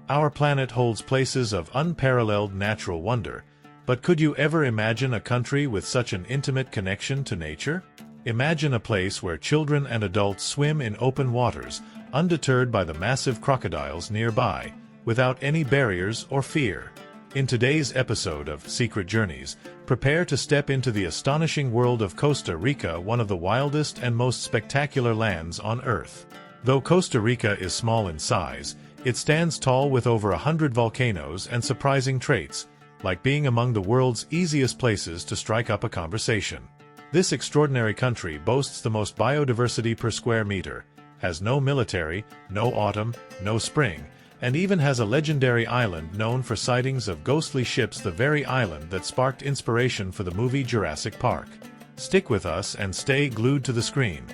Our planet holds places of unparalleled natural wonder, but could you ever imagine a country with such an intimate connection to nature? Imagine a place where children and adults swim in open waters, undeterred by the massive crocodiles nearby, without any barriers or fear. In today's episode of Secret Journeys, prepare to step into the astonishing world of Costa Rica, one of the wildest and most spectacular lands on Earth. Though Costa Rica is small in size, it stands tall with over 100 volcanoes and surprising traits, like being among the world's easiest places to strike up a conversation. This extraordinary country boasts the most biodiversity per square meter, has no military, no autumn, no spring, and even has a legendary island known for sightings of ghostly ships, the very island that sparked inspiration for the movie Jurassic Park. Stick with us and stay glued to the screen.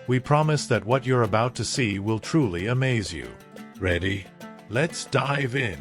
We promise that what you're about to see will truly amaze you. Ready? Let's dive in.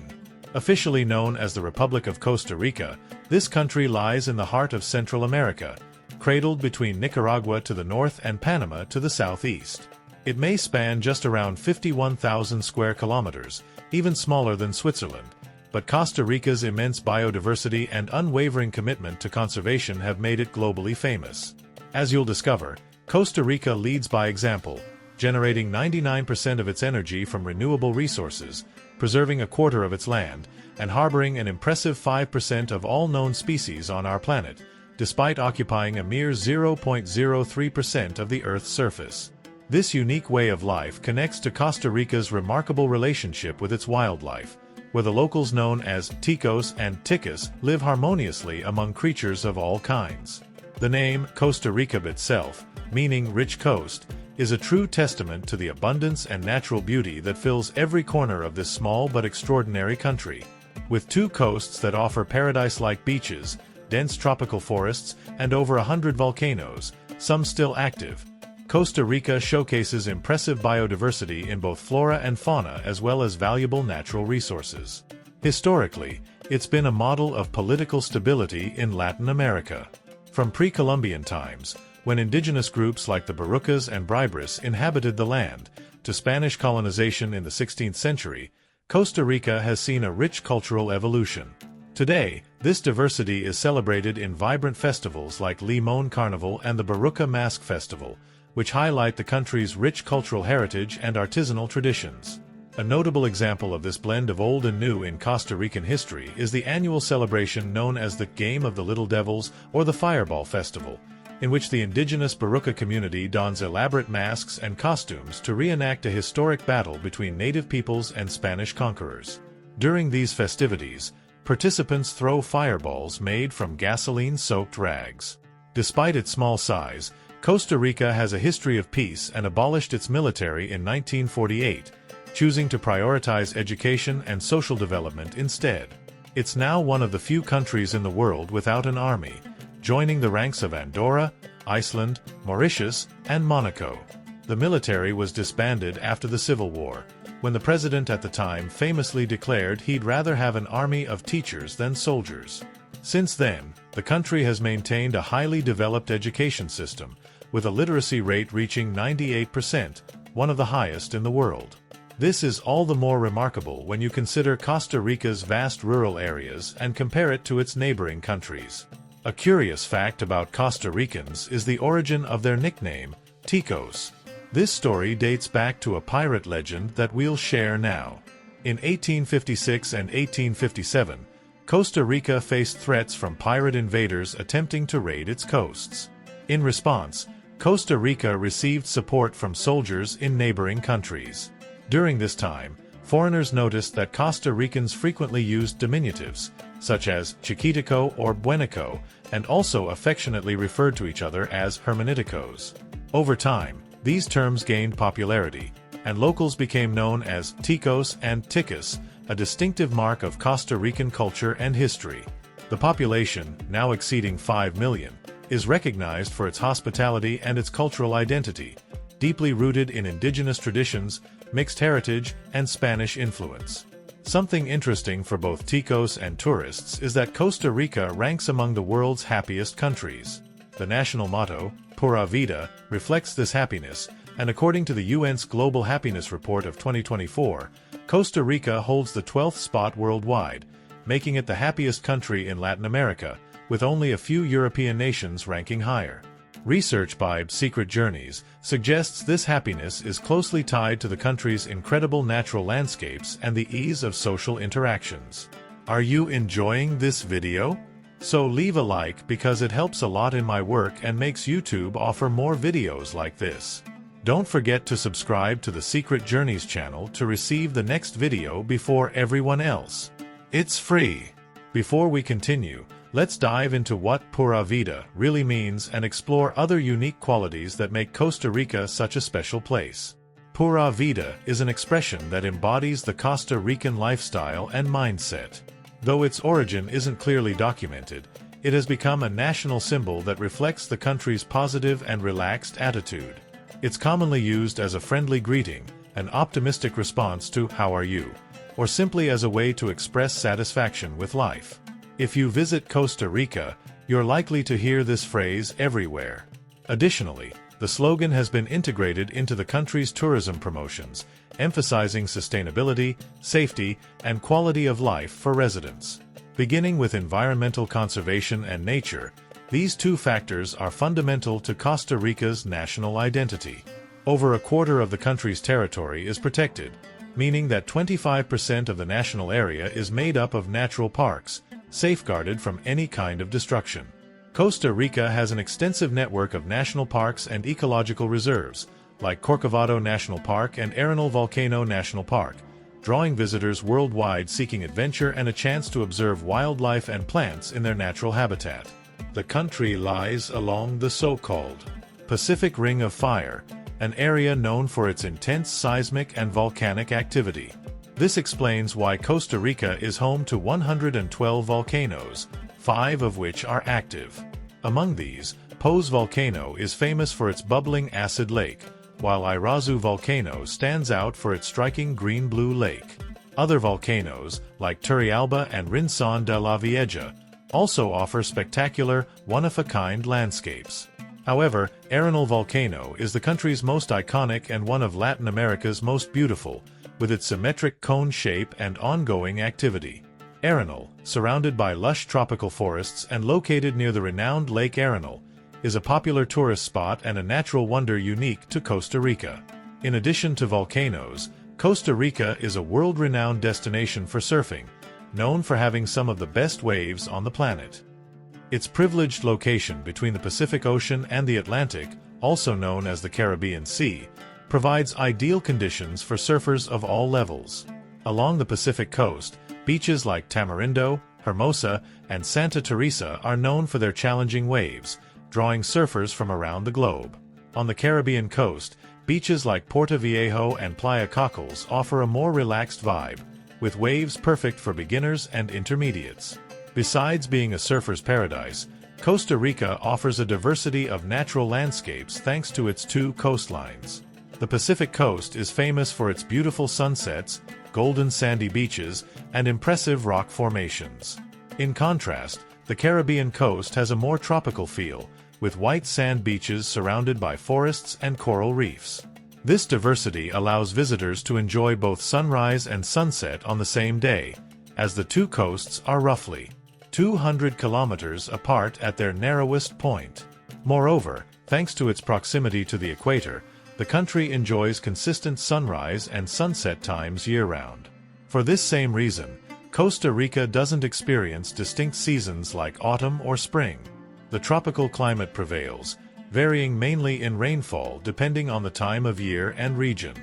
Officially known as the Republic of Costa Rica, this country lies in the heart of Central America, cradled between Nicaragua to the north and Panama to the southeast. It may span just around 51,000 square kilometers, even smaller than Switzerland, but Costa Rica's immense biodiversity and unwavering commitment to conservation have made it globally famous. As you'll discover, Costa Rica leads by example, generating 99% of its energy from renewable resources, preserving a quarter of its land, and harboring an impressive 5% of all known species on our planet, despite occupying a mere 0.03% of the Earth's surface. This unique way of life connects to Costa Rica's remarkable relationship with its wildlife, where the locals known as ticos and ticas live harmoniously among creatures of all kinds. The name Costa Rica itself, meaning rich coast, is a true testament to the abundance and natural beauty that fills every corner of this small but extraordinary country. With two coasts that offer paradise-like beaches, dense tropical forests, and over 100 volcanoes, some still active, Costa Rica showcases impressive biodiversity in both flora and fauna as well as valuable natural resources. Historically, it's been a model of political stability in Latin America. From pre-Columbian times, when indigenous groups like the Barucas and Bribris inhabited the land, to Spanish colonization in the 16th century, Costa Rica has seen a rich cultural evolution. Today, this diversity is celebrated in vibrant festivals like Limón Carnival and the Baruca Mask Festival, which highlight the country's rich cultural heritage and artisanal traditions. A notable example of this blend of old and new in Costa Rican history is the annual celebration known as the Game of the Little Devils or the Fireball Festival, in which the indigenous Baruca community dons elaborate masks and costumes to reenact a historic battle between native peoples and Spanish conquerors. During these festivities, participants throw fireballs made from gasoline-soaked rags. Despite its small size, Costa Rica has a history of peace and abolished its military in 1948, choosing to prioritize education and social development instead. It's now one of the few countries in the world without an army, joining the ranks of Andorra, Iceland, Mauritius, and Monaco. The military was disbanded after the Civil War, when the president at the time famously declared he'd rather have an army of teachers than soldiers. Since then, the country has maintained a highly developed education system, with a literacy rate reaching 98%, one of the highest in the world. This is all the more remarkable when you consider Costa Rica's vast rural areas and compare it to its neighboring countries. A curious fact about Costa Ricans is the origin of their nickname, ticos. This story dates back to a pirate legend that we'll share now. In 1856 and 1857, Costa Rica faced threats from pirate invaders attempting to raid its coasts. In response, Costa Rica received support from soldiers in neighboring countries. During this time, foreigners noticed that Costa Ricans frequently used diminutives, such as chiquitico or buenico, and also affectionately referred to each other as hermaniticos. Over time, these terms gained popularity, and locals became known as ticos and ticas, a distinctive mark of Costa Rican culture and history. The population, now exceeding 5 million, is recognized for its hospitality and its cultural identity, deeply rooted in indigenous traditions, mixed heritage, and Spanish influence. Something interesting for both ticos and tourists is that Costa Rica ranks among the world's happiest countries. The national motto, Pura Vida, reflects this happiness, and according to the UN's Global Happiness Report of 2024, Costa Rica holds the 12th spot worldwide, making it the happiest country in Latin America, with only a few European nations ranking higher. Research by Secret Journeys suggests this happiness is closely tied to the country's incredible natural landscapes and the ease of social interactions. Are you enjoying this video? So leave a like because it helps a lot in my work and makes YouTube offer more videos like this. Don't forget to subscribe to the Secret Journeys channel to receive the next video before everyone else. It's free. Before we continue, let's dive into what Pura Vida really means and explore other unique qualities that make Costa Rica such a special place. Pura Vida is an expression that embodies the Costa Rican lifestyle and mindset. Though its origin isn't clearly documented, it has become a national symbol that reflects the country's positive and relaxed attitude. It's commonly used as a friendly greeting, an optimistic response to "How are you?" or simply as a way to express satisfaction with life. If you visit Costa Rica, you're likely to hear this phrase everywhere. Additionally, the slogan has been integrated into the country's tourism promotions, emphasizing sustainability, safety, and quality of life for residents. Beginning with environmental conservation and nature, these two factors are fundamental to Costa Rica's national identity. Over a quarter of the country's territory is protected, meaning that 25% of the national area is made up of natural parks, safeguarded from any kind of destruction. Costa Rica has an extensive network of national parks and ecological reserves, like Corcovado National Park and Arenal Volcano National Park, drawing visitors worldwide seeking adventure and a chance to observe wildlife and plants in their natural habitat. The country lies along the so-called Pacific Ring of Fire, an area known for its intense seismic and volcanic activity. This explains why Costa Rica is home to 112 volcanoes, 5 of which are active. Among these, Po's volcano is famous for its bubbling acid lake, while Irazu volcano stands out for its striking green-blue lake. Other volcanoes, like Turrialba and Rinzón de la Vieja, also offer spectacular, one-of-a-kind landscapes. However, Arenal volcano is the country's most iconic and one of Latin America's most beautiful, with its symmetric cone shape and ongoing activity. Arenal, surrounded by lush tropical forests and located near the renowned Lake Arenal, is a popular tourist spot and a natural wonder unique to Costa Rica. In addition to volcanoes, Costa Rica is a world-renowned destination for surfing, known for having some of the best waves on the planet. Its privileged location between the Pacific Ocean and the Atlantic, also known as the Caribbean Sea, provides ideal conditions for surfers of all levels. Along the Pacific coast, beaches like Tamarindo, Hermosa, and Santa Teresa are known for their challenging waves, drawing surfers from around the globe. On the Caribbean coast, beaches like Puerto Viejo and Playa Cockles offer a more relaxed vibe, with waves perfect for beginners and intermediates. Besides being a surfer's paradise, Costa Rica offers a diversity of natural landscapes thanks to its two coastlines. The Pacific coast is famous for its beautiful sunsets, golden sandy beaches, and impressive rock formations. In contrast, the Caribbean coast has a more tropical feel, with white sand beaches surrounded by forests and coral reefs. This diversity allows visitors to enjoy both sunrise and sunset on the same day, as the two coasts are roughly 200 kilometers apart at their narrowest point. Moreover, thanks to its proximity to the equator, the country enjoys consistent sunrise and sunset times year-round. For this same reason, Costa Rica doesn't experience distinct seasons like autumn or spring. The tropical climate prevails, varying mainly in rainfall depending on the time of year and region.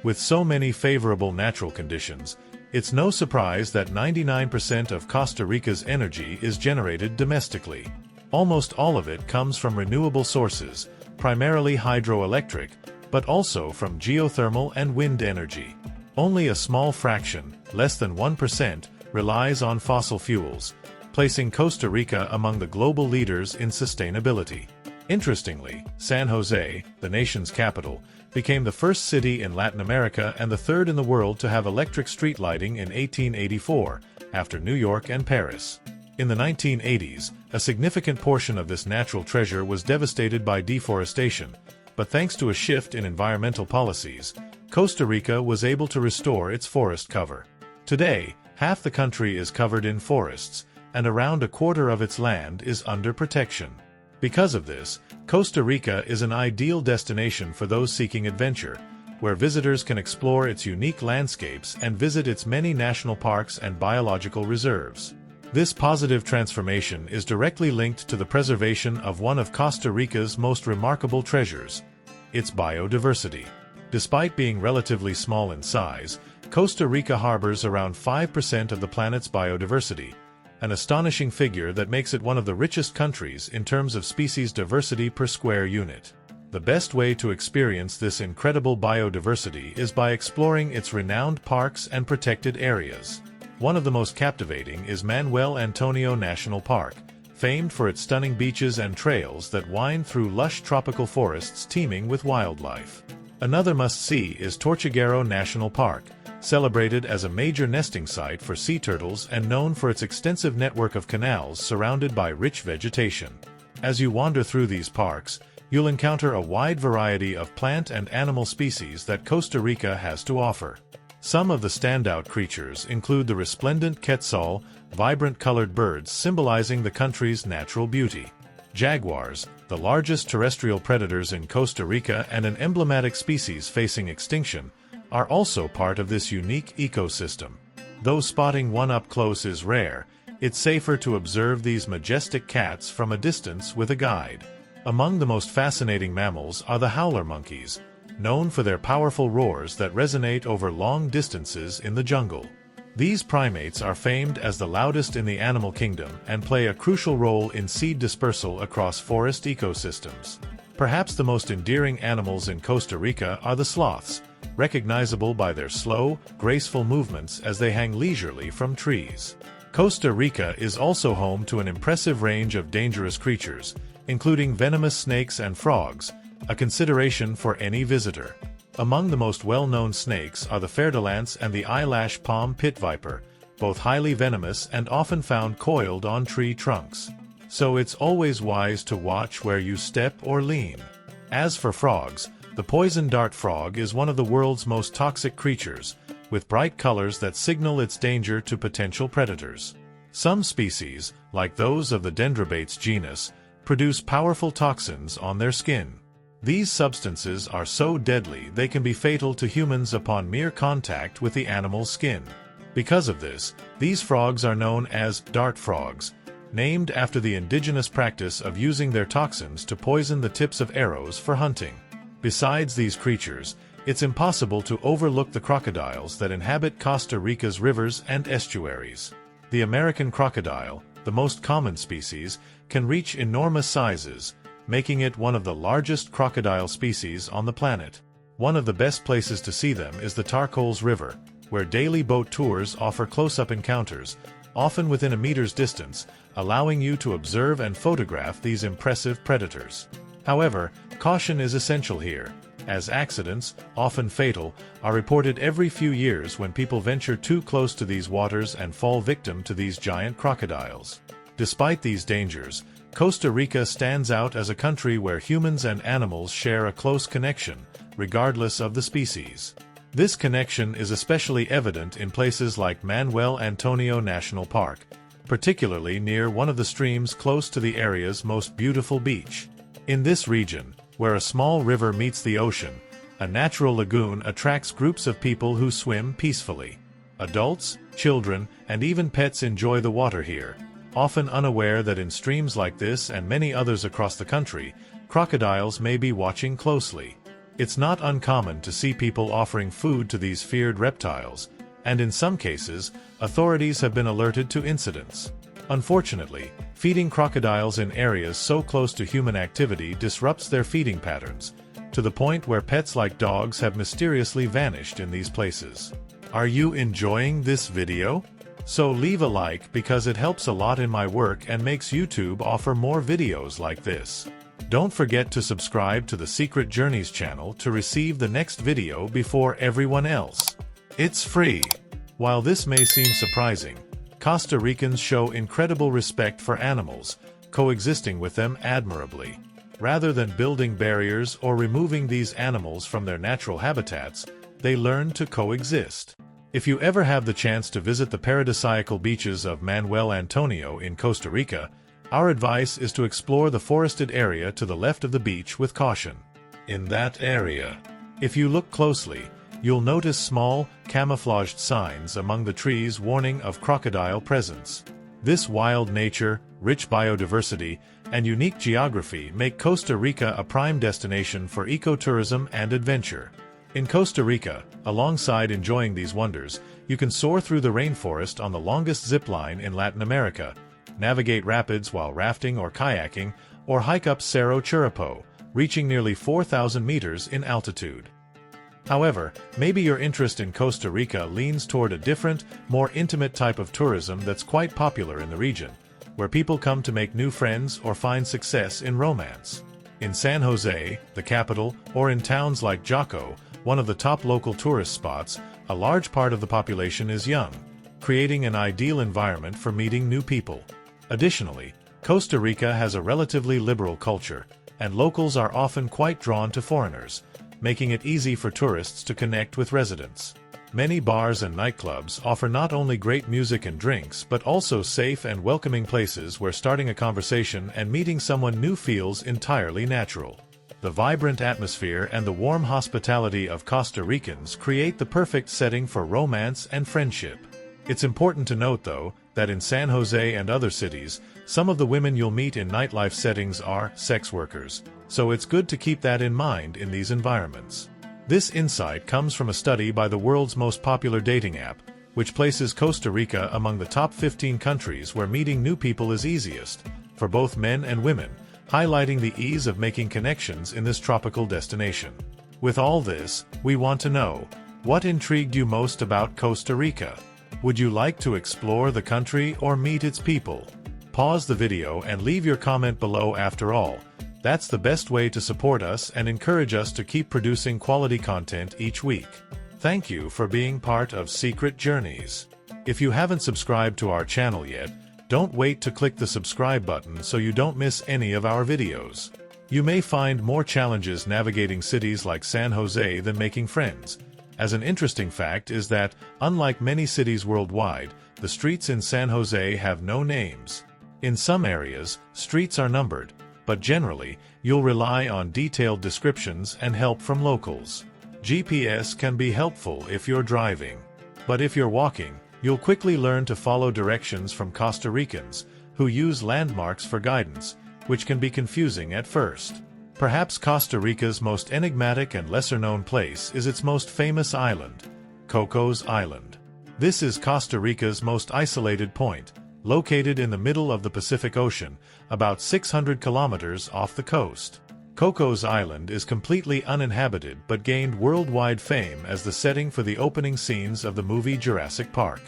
With so many favorable natural conditions, it's no surprise that 99% of Costa Rica's energy is generated domestically. Almost all of it comes from renewable sources, primarily hydroelectric, but also from geothermal and wind energy. Only a small fraction, less than 1%, relies on fossil fuels, placing Costa Rica among the global leaders in sustainability. Interestingly, San Jose, the nation's capital, became the first city in Latin America and the third in the world to have electric street lighting in 1884, after New York and Paris. In the 1980s, a significant portion of this natural treasure was devastated by deforestation, but thanks to a shift in environmental policies, Costa Rica was able to restore its forest cover. Today, half the country is covered in forests, and around a quarter of its land is under protection. Because of this, Costa Rica is an ideal destination for those seeking adventure, where visitors can explore its unique landscapes and visit its many national parks and biological reserves. This positive transformation is directly linked to the preservation of one of Costa Rica's most remarkable treasures, its biodiversity. Despite being relatively small in size, Costa Rica harbors around 5% of the planet's biodiversity, an astonishing figure that makes it one of the richest countries in terms of species diversity per square unit. The best way to experience this incredible biodiversity is by exploring its renowned parks and protected areas. One of the most captivating is Manuel Antonio National Park, famed for its stunning beaches and trails that wind through lush tropical forests teeming with wildlife. Another must-see is Tortuguero National Park, celebrated as a major nesting site for sea turtles and known for its extensive network of canals surrounded by rich vegetation. As you wander through these parks, you'll encounter a wide variety of plant and animal species that Costa Rica has to offer. Some of the standout creatures include the resplendent quetzal, vibrant colored birds symbolizing the country's natural beauty. Jaguars, the largest terrestrial predators in Costa Rica and an emblematic species facing extinction, are also part of this unique ecosystem. Though spotting one up close is rare, it's safer to observe these majestic cats from a distance with a guide. Among the most fascinating mammals are the howler monkeys, known for their powerful roars that resonate over long distances in the jungle. These primates are famed as the loudest in the animal kingdom and play a crucial role in seed dispersal across forest ecosystems. Perhaps the most endearing animals in Costa Rica are the sloths, recognizable by their slow, graceful movements as they hang leisurely from trees. Costa Rica is also home to an impressive range of dangerous creatures, including venomous snakes and frogs, a consideration for any visitor. Among the most well-known snakes are the fer-de-lance and the eyelash palm pit viper, both highly venomous and often found coiled on tree trunks. So it's always wise to watch where you step or lean. As for frogs, the poison dart frog is one of the world's most toxic creatures, with bright colors that signal its danger to potential predators. Some species, like those of the Dendrobates genus, produce powerful toxins on their skin. These substances are so deadly they can be fatal to humans upon mere contact with the animal's skin. Because of this, these frogs are known as dart frogs, named after the indigenous practice of using their toxins to poison the tips of arrows for hunting. Besides these creatures, it's impossible to overlook the crocodiles that inhabit Costa Rica's rivers and estuaries. The American crocodile, the most common species, can reach enormous sizes, making it one of the largest crocodile species on the planet. One of the best places to see them is the Tarcoles River, where daily boat tours offer close-up encounters, often within a meter's distance, allowing you to observe and photograph these impressive predators. However, caution is essential here, as accidents, often fatal, are reported every few years when people venture too close to these waters and fall victim to these giant crocodiles. Despite these dangers, Costa Rica stands out as a country where humans and animals share a close connection, regardless of the species. This connection is especially evident in places like Manuel Antonio National Park, particularly near one of the streams close to the area's most beautiful beach. In this region, where a small river meets the ocean, a natural lagoon attracts groups of people who swim peacefully. Adults, children, and even pets enjoy the water here, often unaware that in streams like this and many others across the country, crocodiles may be watching closely. It's not uncommon to see people offering food to these feared reptiles, and in some cases, authorities have been alerted to incidents. Unfortunately, feeding crocodiles in areas so close to human activity disrupts their feeding patterns, to the point where pets like dogs have mysteriously vanished in these places. Are you enjoying this video? So leave a like because it helps a lot in my work and makes YouTube offer more videos like this. Don't forget to subscribe to the Secret Journeys channel to receive the next video before everyone else. It's free. While this may seem surprising, Costa Ricans show incredible respect for animals, coexisting with them admirably. Rather than building barriers or removing these animals from their natural habitats, they learn to coexist. If you ever have the chance to visit the paradisiacal beaches of Manuel Antonio in Costa Rica, our advice is to explore the forested area to the left of the beach with caution. In that area, if you look closely, you'll notice small, camouflaged signs among the trees warning of crocodile presence. This wild nature, rich biodiversity, and unique geography make Costa Rica a prime destination for ecotourism and adventure. In Costa Rica, alongside enjoying these wonders, you can soar through the rainforest on the longest zip line in Latin America, navigate rapids while rafting or kayaking, or hike up Cerro Chirripó, reaching nearly 4,000 meters in altitude. However, maybe your interest in Costa Rica leans toward a different, more intimate type of tourism that's quite popular in the region, where people come to make new friends or find success in romance. In San Jose, the capital, or in towns like Jaco, one of the top local tourist spots, a large part of the population is young, creating an ideal environment for meeting new people. Additionally, Costa Rica has a relatively liberal culture, and locals are often quite drawn to foreigners, making it easy for tourists to connect with residents. Many bars and nightclubs offer not only great music and drinks but also safe and welcoming places where starting a conversation and meeting someone new feels entirely natural. The vibrant atmosphere and the warm hospitality of Costa Ricans create the perfect setting for romance and friendship. It's important to note, though, that in San Jose and other cities, some of the women you'll meet in nightlife settings are sex workers, so it's good to keep that in mind in these environments. This insight comes from a study by the world's most popular dating app, which places Costa Rica among the top 15 countries where meeting new people is easiest, for both men and women, highlighting the ease of making connections in this tropical destination. With all this, we want to know, what intrigued you most about Costa Rica? Would you like to explore the country or meet its people? Pause the video and leave your comment below. After all, that's the best way to support us and encourage us to keep producing quality content each week. Thank you for being part of Secret Journeys. If you haven't subscribed to our channel yet, don't wait to click the subscribe button so you don't miss any of our videos. You may find more challenges navigating cities like San Jose than making friends, as an interesting fact is that, unlike many cities worldwide, the streets in San Jose have no names. In some areas, streets are numbered, but generally, you'll rely on detailed descriptions and help from locals. GPS can be helpful if you're driving, but if you're walking, you'll quickly learn to follow directions from Costa Ricans, who use landmarks for guidance, which can be confusing at first. Perhaps Costa Rica's most enigmatic and lesser-known place is its most famous island, Cocos Island. This is Costa Rica's most isolated point, located in the middle of the Pacific Ocean, about 600 kilometers off the coast. Cocos Island is completely uninhabited but gained worldwide fame as the setting for the opening scenes of the movie Jurassic Park.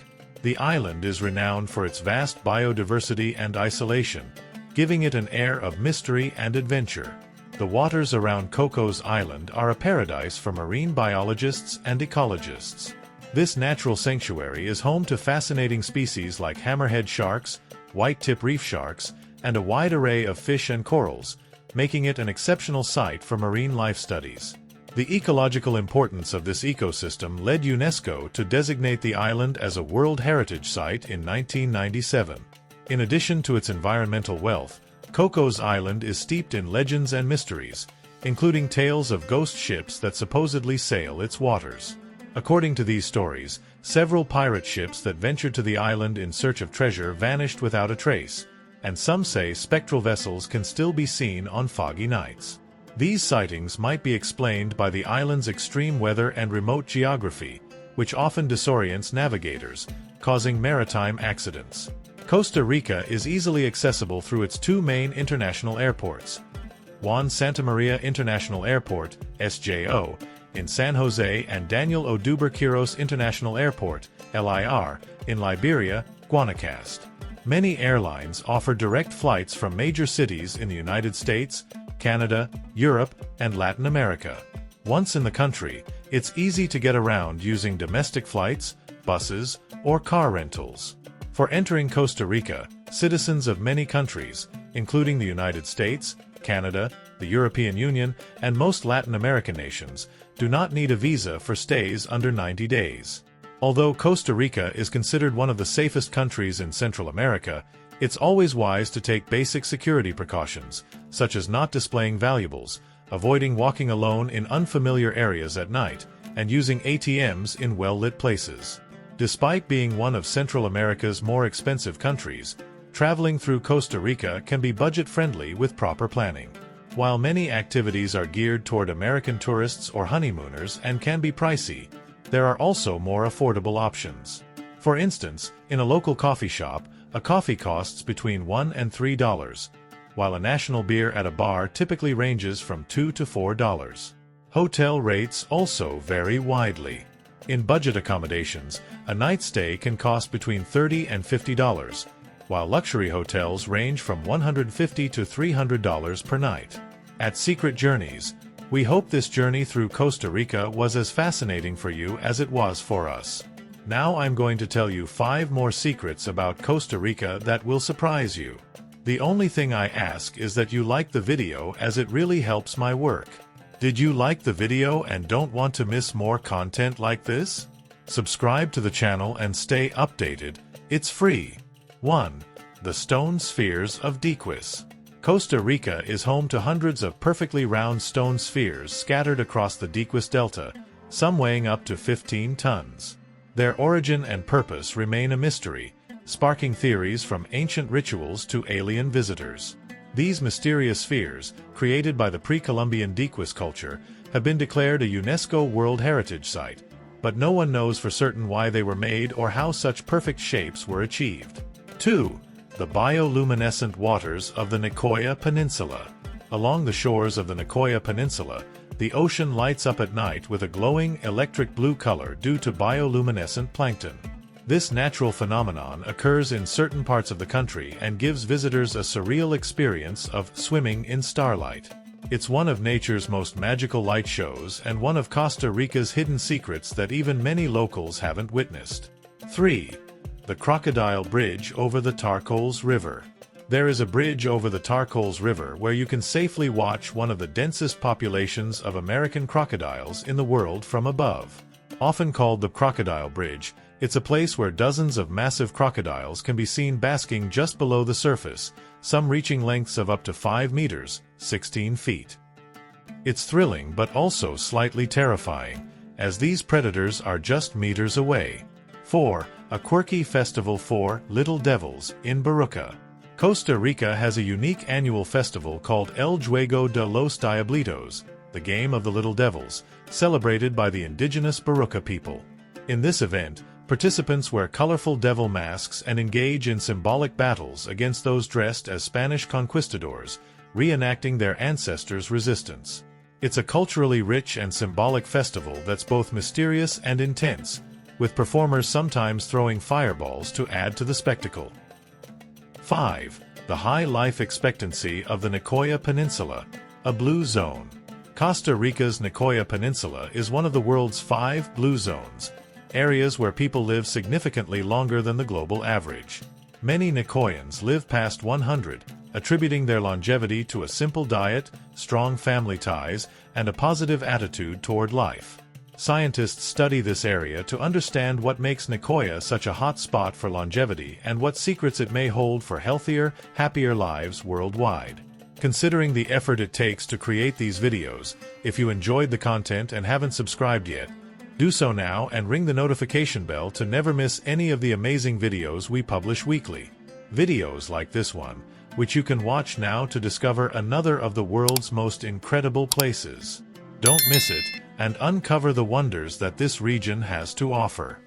The island is renowned for its vast biodiversity and isolation, giving it an air of mystery and adventure. The waters around Cocos Island are a paradise for marine biologists and ecologists. This natural sanctuary is home to fascinating species like hammerhead sharks, white-tip reef sharks, and a wide array of fish and corals, making it an exceptional site for marine life studies. The ecological importance of this ecosystem led UNESCO to designate the island as a World Heritage Site in 1997. In addition to its environmental wealth, Cocos Island is steeped in legends and mysteries, including tales of ghost ships that supposedly sail its waters. According to these stories, several pirate ships that ventured to the island in search of treasure vanished without a trace, and some say spectral vessels can still be seen on foggy nights. These sightings might be explained by the island's extreme weather and remote geography, which often disorients navigators, causing maritime accidents. Costa Rica is easily accessible through its two main international airports, Juan Santa Maria International Airport, SJO, in San Jose and Daniel Oduber Quiros International Airport, LIR, in Liberia, Guanacaste. Many airlines offer direct flights from major cities in the United States, Canada, Europe, and Latin America. Once in the country, it's easy to get around using domestic flights, buses, or car rentals. For entering Costa Rica, citizens of many countries, including the United States, Canada, the European Union, and most Latin American nations do not need a visa for stays under 90 days. Although Costa Rica is considered one of the safest countries in Central America, it's always wise to take basic security precautions, such as not displaying valuables, avoiding walking alone in unfamiliar areas at night, and using ATMs in well-lit places. Despite being one of Central America's more expensive countries, traveling through Costa Rica can be budget-friendly with proper planning. While many activities are geared toward American tourists or honeymooners and can be pricey, there are also more affordable options. For instance, in a local coffee shop, a coffee costs between $1 and $3, while a national beer at a bar typically ranges from $2 to $4. Hotel rates also vary widely. In budget accommodations, a night stay can cost between $30 and $50, while luxury hotels range from $150 to $300 per night. At Secret Journeys, we hope this journey through Costa Rica was as fascinating for you as it was for us. Now I'm going to tell you 5 more secrets about Costa Rica that will surprise you. The only thing I ask is that you like the video, as it really helps my work. Did you like the video and don't want to miss more content like this? Subscribe to the channel and stay updated. It's free. 1. The Stone Spheres of Diquis. Costa Rica is home to hundreds of perfectly round stone spheres scattered across the Diquis Delta, some weighing up to 15 tons. Their origin and purpose remain a mystery, sparking theories from ancient rituals to alien visitors. These mysterious spheres, created by the pre-Columbian Diquis culture, have been declared a UNESCO World Heritage Site, but no one knows for certain why they were made or how such perfect shapes were achieved. 2. The bioluminescent waters of the Nicoya Peninsula. Along the shores of the Nicoya Peninsula, the ocean lights up at night with a glowing electric blue color due to bioluminescent plankton. This natural phenomenon occurs in certain parts of the country and gives visitors a surreal experience of swimming in starlight. It's one of nature's most magical light shows and one of Costa Rica's hidden secrets that even many locals haven't witnessed. 3. The Crocodile Bridge over the Tarcoles River. There is a bridge over the Tarcoles River where you can safely watch one of the densest populations of American crocodiles in the world from above. Often called the Crocodile Bridge, it's a place where dozens of massive crocodiles can be seen basking just below the surface, some reaching lengths of up to 5 meters, 16 feet. It's thrilling but also slightly terrifying, as these predators are just meters away. 4. A quirky festival for Little Devils in Baruca. Costa Rica has a unique annual festival called El Juego de los Diablitos, the Game of the Little Devils, celebrated by the indigenous Baruca people. In this event, participants wear colorful devil masks and engage in symbolic battles against those dressed as Spanish conquistadors, reenacting their ancestors' resistance. It's a culturally rich and symbolic festival that's both mysterious and intense, with performers sometimes throwing fireballs to add to the spectacle. 5. The high life expectancy of the Nicoya Peninsula, a blue zone. Costa Rica's Nicoya Peninsula is one of the world's 5 blue zones, areas where people live significantly longer than the global average. Many Nicoyans live past 100, attributing their longevity to a simple diet, strong family ties, and a positive attitude toward life. Scientists study this area to understand what makes Nicoya such a hot spot for longevity and what secrets it may hold for healthier, happier lives worldwide. Considering the effort it takes to create these videos, if you enjoyed the content and haven't subscribed yet, do so now and ring the notification bell to never miss any of the amazing videos we publish weekly. Videos like this one, which you can watch now to discover another of the world's most incredible places. Don't miss it, and uncover the wonders that this region has to offer.